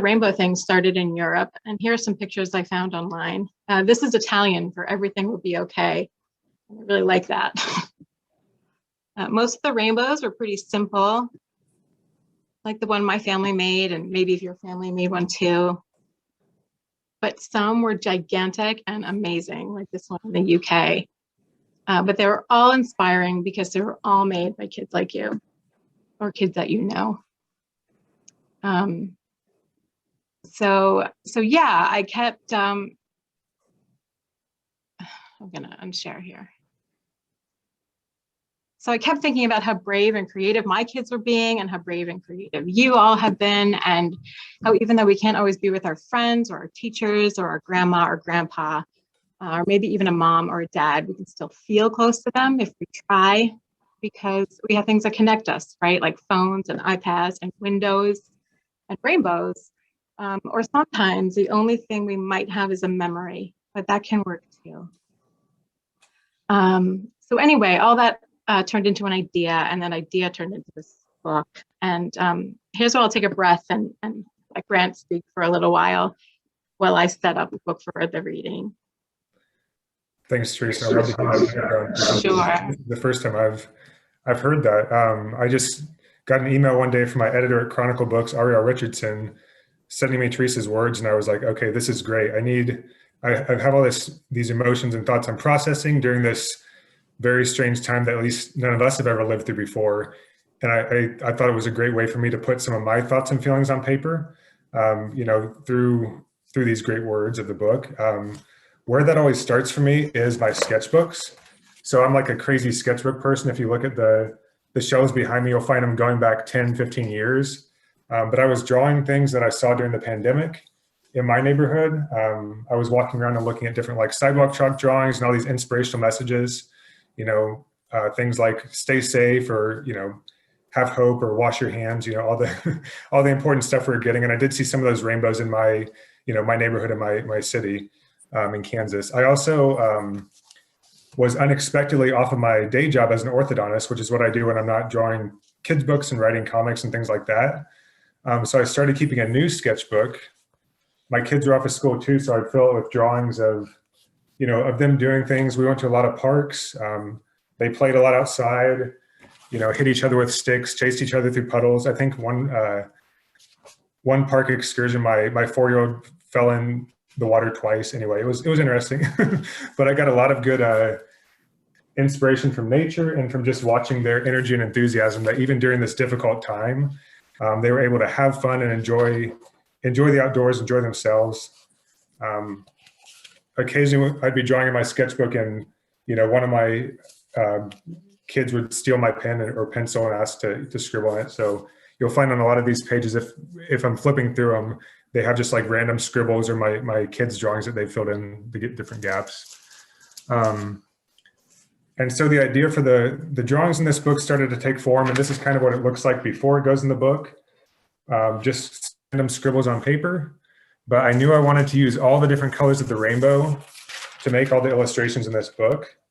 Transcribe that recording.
rainbow thing started in Europe, and here are some pictures I found online. This is Italian for everything will be okay. I really like that. Most of the rainbows were pretty simple, like the one my family made, and maybe if your family made one too. But some were gigantic and amazing, like this one in the UK. But they were all inspiring because they were all made by kids like you or kids that you know. So yeah, I kept, I'm gonna unshare here. So I kept thinking about how brave and creative my kids were being and how brave and creative you all have been, and how even though we can't always be with our friends or our teachers or our grandma or grandpa, or maybe even a mom or a dad, we can still feel close to them if we try, because we have things that connect us, right? Like phones and iPads and windows and rainbows. Or sometimes the only thing we might have is a memory, but that can work too. So anyway, all that turned into an idea, and that idea turned into this book. And here's where I'll take a breath and let Grant speak for a little while I set up the book for the reading. Thanks, Theresa. I love to hear that. Sure. This is the first time I've heard that. I just got an email one day from my editor at Chronicle Books, Ariel Richardson, sending me Theresa's words, and I was like, okay, this is great. I have all these emotions and thoughts I'm processing during this very strange time that at least none of us have ever lived through before. And I thought it was a great way for me to put some of my thoughts and feelings on paper, through these great words of the book. Where that always starts for me is my sketchbooks. So I'm like a crazy sketchbook person. If you look at the shelves behind me, you'll find them going back 10, 15 years. But I was drawing things that I saw during the pandemic in my neighborhood. I was walking around and looking at different like sidewalk chalk drawings and all these inspirational messages, things like stay safe, or, have hope, or wash your hands, all the important stuff we're getting. And I did see some of those rainbows in my neighborhood in my city, in Kansas. I also was unexpectedly off of my day job as an orthodontist, which is what I do when I'm not drawing kids' books and writing comics and things like that. So I started keeping a new sketchbook. My kids were off of school too, so I'd fill it with drawings of them doing things. We went to a lot of parks. They played a lot outside, hit each other with sticks, chased each other through puddles. I think one park excursion, my 4-year-old fell in the water twice. Anyway, it was interesting, but I got a lot of good inspiration from nature and from just watching their energy and enthusiasm, that even during this difficult time, they were able to have fun and enjoy the outdoors, enjoy themselves. Occasionally I'd be drawing in my sketchbook, and one of my kids would steal my pen or pencil and ask to scribble on it. So you'll find on a lot of these pages, if I'm flipping through them, they have just like random scribbles or my kids' drawings that they filled in to get different gaps. And so the idea for the drawings in this book started to take form, and this is kind of what it looks like before it goes in the book. Just random scribbles on paper. But I knew I wanted to use all the different colors of the rainbow to make all the illustrations in this book.